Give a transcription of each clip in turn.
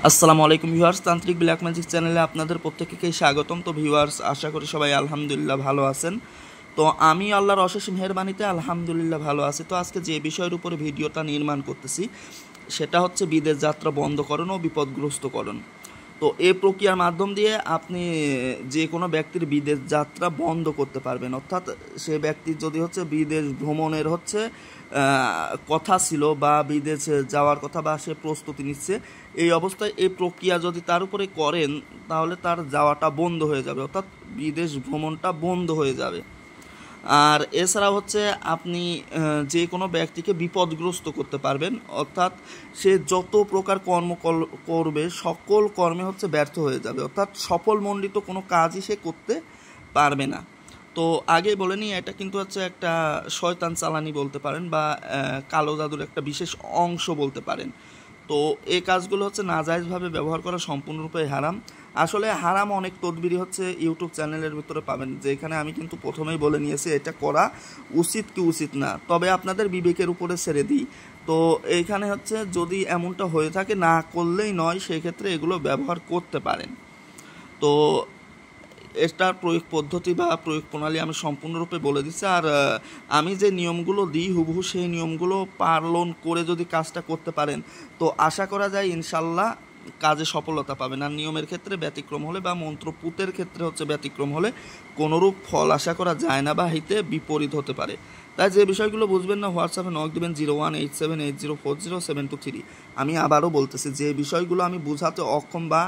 আসসালামু আলাইকুম ভিউয়ার্স, তান্ত্রিক ব্ল্যাক ম্যাজিক চ্যানেলে আপনাদের প্রত্যেককেই স্বাগতম। তো ভিউয়ার্স, আশা করি সবাই আলহামদুলিল্লাহ ভালো আছেন। তো আমি আল্লাহর অশেষ মেহেরবানিতে আলহামদুলিল্লাহ ভালো আছি। তো আজকে যে বিষয়ের উপরে ভিডিওটা নির্মাণ করতেছি সেটা হচ্ছে বিদেশ যাত্রা বন্ধকরণ ও বিপদগ্রস্তকরণ। তো এই প্রক্রিয়ার মাধ্যম দিয়ে আপনি যে কোনো ব্যক্তির বিদেশ যাত্রা বন্ধ করতে পারবেন। অর্থাৎ সে ব্যক্তির যদি হচ্ছে বিদেশ ভ্রমণের হচ্ছে কথা ছিল বা বিদেশে যাওয়ার কথা বা সে প্রস্তুতি নিচ্ছে, এই অবস্থায় এই প্রক্রিয়া যদি তার উপরে করেন তাহলে তার যাওয়াটা বন্ধ হয়ে যাবে, অর্থাৎ বিদেশ ভ্রমণটা বন্ধ হয়ে যাবে। আর এছাড়া হচ্ছে আপনি যে কোনো ব্যক্তিকে বিপদগ্রস্ত করতে পারবেন, অর্থাৎ সে যত প্রকার কর্ম করবে সকল কর্মে হচ্ছে ব্যর্থ হয়ে যাবে, অর্থাৎ সফলমণ্ডিত কোনো কাজই সে করতে পারবে না। তো আগে বলে নিই, এটা কিন্তু হচ্ছে একটা শয়তান চালানি বলতে পারেন বা কালো জাদুর একটা বিশেষ অংশ বলতে পারেন। তো এই কাজগুলো হচ্ছে নাজায়েজভাবে ব্যবহার করা সম্পূর্ণরূপে হারাম। আসলে হারাম অনেক তদবিরই হচ্ছে ইউটিউব চ্যানেলের ভিতরে পাবেন, যেখানে আমি কিন্তু প্রথমেই বলে নিয়েছি এটা করা উচিত কি উচিত না, তবে আপনাদের বিবেকের উপরে ছেড়ে দিই। তো এইখানে হচ্ছে যদি এমনটা হয়ে থাকে, না করলেই নয়, সেক্ষেত্রে এগুলো ব্যবহার করতে পারেন। তো এটার প্রয়োগ পদ্ধতি বা প্রয়োগ প্রণালী আমি সম্পূর্ণরূপে বলে দিচ্ছি। আর আমি যে নিয়মগুলো দিই হুবহু সেই নিয়মগুলো পালন করে যদি কাজটা করতে পারেন তো আশা করা যায় ইনশাল্লাহ কাজে সফলতা পাবেন। আর নিয়মের ক্ষেত্রে ব্যতিক্রম হলে বা মন্ত্রপুতের ক্ষেত্রে হচ্ছে ব্যতিক্রম হলে কোনোরূপ ফল আশা করা যায় না বা হিতে বিপরীত হতে পারে। তাই যে বিষয়গুলো বুঝবেন না, হোয়াটসঅ্যাপে নক দেবেন 0187804072 আমি আবারও বলতেছি, যে বিষয়গুলো আমি বোঝাতে অক্ষম বা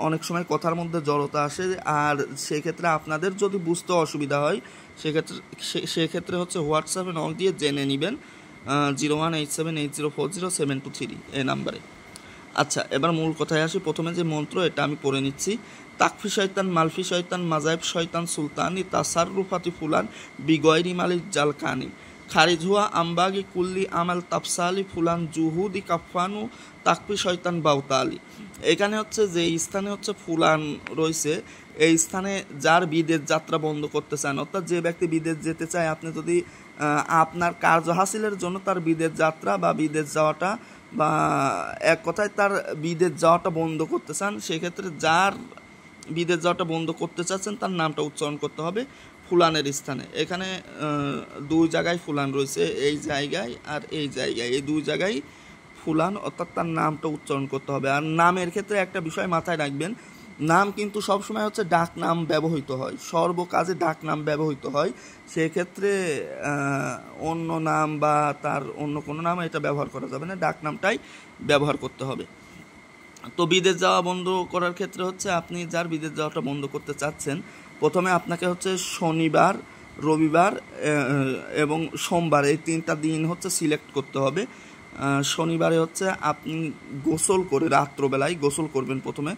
অনেক সময় কথার মধ্যে জড়তা আসে আর সেক্ষেত্রে আপনাদের যদি বুঝতে অসুবিধা হয় সেক্ষেত্রে হচ্ছে হোয়াটসঅ্যাপে নক দিয়ে জেনে নেবেন 0187804072 এই নাম্বারে। আচ্ছা, এবার মূল কথায় আসি। প্রথমে যে মন্ত্র এটা আমি পড়ে নিচ্ছি। তাকফি শয়তান, মালফি শয়তান, মাজাইব শয়তান, সুলতানি, তাসাররুফাতি ফুলান, বিগয়রি মালিক জালকানি, খারিজ হুয়া আমবাগি কুল্লি আমাল তাফসালি ফুলান জুহুদি কাফানু তাকফি শয়তান বাউতালি। এখানে হচ্ছে যে স্থানে হচ্ছে ফুলান রয়েছে, এই স্থানে যার বিদেশ যাত্রা বন্ধ করতে চান, অর্থাৎ যে ব্যক্তি বিদেশ যেতে চায়, আপনি যদি আপনার কার্য হাসিলের জন্য তার বিদেশ যাত্রা বা বিদেশ যাওয়াটা বা এক কথায় তার বিদেশ যাওয়াটা বন্ধ করতে চান, সেক্ষেত্রে যার বিদেশ যাওয়াটা বন্ধ করতে চাচ্ছেন তার নামটা উচ্চারণ করতে হবে ফুলানের স্থানে। এখানে দুই জায়গায় ফুলান রয়েছে, এই জায়গায় আর এই জায়গায়, এই দুই জায়গায় ফুলান, অর্থাৎ তার নামটা উচ্চারণ করতে হবে। আর নামের ক্ষেত্রে একটা বিষয় মাথায় রাখবেন, নাম কিন্তু সবসময় হচ্ছে ডাক নাম ব্যবহৃত হয়, সর্বকাজে ডাক নাম ব্যবহৃত হয়। সেক্ষেত্রে অন্য নাম বা তার অন্য কোনো নাম এটা ব্যবহার করা যাবে না, ডাক নামটাই ব্যবহার করতে হবে। তো বিদেশ যাওয়া বন্ধ করার ক্ষেত্রে হচ্ছে আপনি যার বিদেশ যাওয়াটা বন্ধ করতে চাচ্ছেন, প্রথমে আপনাকে হচ্ছে শনিবার, রবিবার এবং সোমবার এই তিনটা দিন হচ্ছে সিলেক্ট করতে হবে। শনিবারে হচ্ছে আপনি গোসল করে রাত্রবেলায় গোসল করবেন। প্রথমে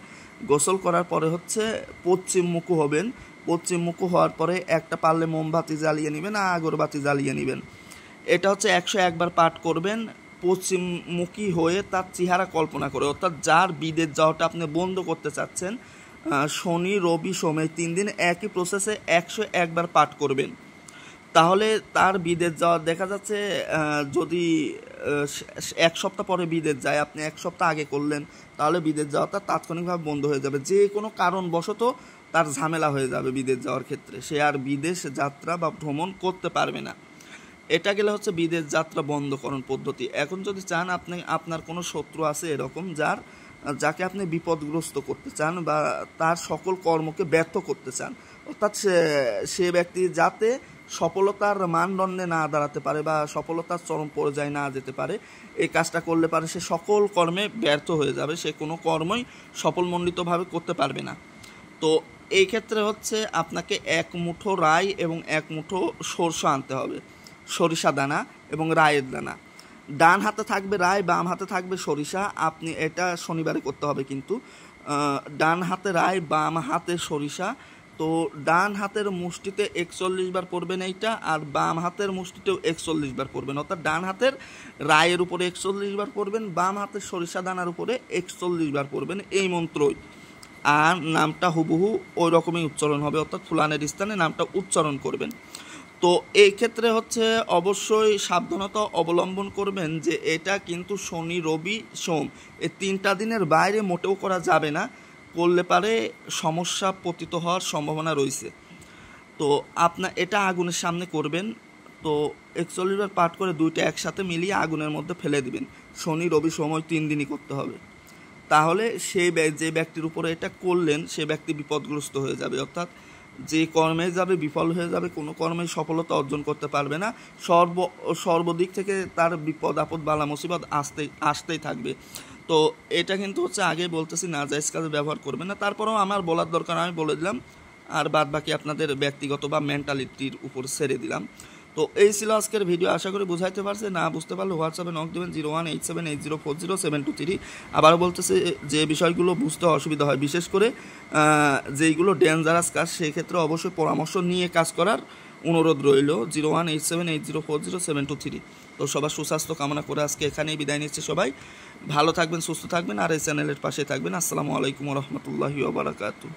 গোসল করার পরে হচ্ছে পশ্চিমমুখী হবেন। পশ্চিমমুখী হওয়ার পরে একটা পারলে মোমবাতি জ্বালিয়ে নেবেন, আগরবাতি জ্বালিয়ে নেবেন। এটা হচ্ছে 101 বার পাঠ করবেন পশ্চিমমুখী হয়ে, তার চেহারা কল্পনা করে। অর্থাৎ যার বিদেশ যাওয়াটা আপনি বন্ধ করতে চাচ্ছেন, শনি রবি সোম এই 3 দিন একই প্রসেসে 101 বার পাঠ করবেন। তাহলে তার বিদেশ যাওয়া দেখা যাচ্ছে যদি 1 সপ্তাহ পরে বিদেশ যায়, আপনি 1 সপ্তাহ আগে করলেন, তাহলে বিদেশ যাওয়াটা তাৎক্ষণিকভাবে বন্ধ হয়ে যাবে। যে কোনো কারণবশত তার ঝামেলা হয়ে যাবে বিদেশ যাওয়ার ক্ষেত্রে, সে আর বিদেশ যাত্রা বা ভ্রমণ করতে পারবে না। এটা গেলে হচ্ছে বিদেশ যাত্রা বন্ধকরণ পদ্ধতি। এখন যদি চান, আপনি আপনার কোনো শত্রু আছে এরকম যাকে আপনি বিপদগ্রস্ত করতে চান বা তার সকল কর্মকে ব্যর্থ করতে চান, অর্থাৎ সে ব্যক্তি যাতে সফলতার মানদণ্ডে না দাঁড়াতে পারে বা সফলতার চরম পর্যায়ে না যেতে পারে, এই কাজটা করলে পারে সে সকল কর্মে ব্যর্থ হয়ে যাবে, সে কোনো কর্মই সফলমণ্ডিতভাবে করতে পারবে না। তো এই ক্ষেত্রে হচ্ছে আপনাকে 1 মুঠো রাই এবং 1 মুঠো সরষা আনতে হবে, সরিষা দানা এবং রায়ের দানা। ডান হাতে থাকবে রায়, বাম হাতে থাকবে সরিষা। আপনি এটা শনিবারে করতে হবে কিন্তু, ডান হাতে রায়, বাম হাতে সরিষা। তো ডান হাতের মুষ্টিতে 41 বার পড়বেন এইটা, আর বাম হাতের মুষ্টিতেও 41 বার পড়বেন, অর্থাৎ ডান হাতের রায়ের উপরে 41 বার পড়বেন, বাম হাতের সরিষা দানার উপরে 41 বার পড়বেন এই মন্ত্রই। আর নামটা হুবহু ওই রকমই উচ্চারণ হবে, অর্থাৎ ফুলানের স্থানে নামটা উচ্চারণ করবেন। তো এই ক্ষেত্রে হচ্ছে অবশ্যই সাবধানতা অবলম্বন করবেন যে এটা কিন্তু শনি রবি সোম এই 3টা দিনের বাইরে মোটেও করা যাবে না, করলে পারে সমস্যা পতিত হওয়ার সম্ভাবনা রয়েছে। তো আপনার এটা আগুনের সামনে করবেন। তো 41 বার পাঠ করে 2টা একসাথে মিলিয়ে আগুনের মধ্যে ফেলে দিবেন। শনি রবি সময় 3 দিনই করতে হবে। তাহলে যে ব্যক্তির উপরে এটা করলেন সে ব্যক্তি বিপদগ্রস্ত হয়ে যাবে, অর্থাৎ যে কর্মে যাবে বিফল হয়ে যাবে, কোনো কর্মেই সফলতা অর্জন করতে পারবে না, সর্বদিক থেকে তার বিপদ আপদ বালা মুসিবত আসতেই থাকবে। তো এটা কিন্তু হচ্ছে আগে বলতেছি নাজায়েজ কাজে ব্যবহার করবে না, তারপরেও আমার বলার দরকার আমি বলে দিলাম, আর বাদ বাকি আপনাদের ব্যক্তিগত বা মেন্টালিটির উপর ছেড়ে দিলাম। তো এই ছিল আজকের ভিডিও, আশা করি বুঝাইতে পারছে। না বুঝতে পারলে হোয়াটসঅ্যাপে নক দেবেন 018780400723। আবার বলতেছে যে বিষয়গুলো বুঝতে অসুবিধা হয়, বিশেষ করে যেইগুলো ডেঞ্জারাস কাজ সেই ক্ষেত্রে অবশ্যই পরামর্শ নিয়ে কাজ করার অনুরোধ রইল। 018780400723। তো সবার সুস্বাস্থ্য কামনা করে আজকে এখানেই বিদায় নিচ্ছে। সবাই ভালো থাকবেন, সুস্থ থাকবেন, আর এই চ্যানেলের পাশে থাকবেন। আসসালামু আলাইকুম ওয়া রাহমাতুল্লাহি ওয়া বারাকাতুহু।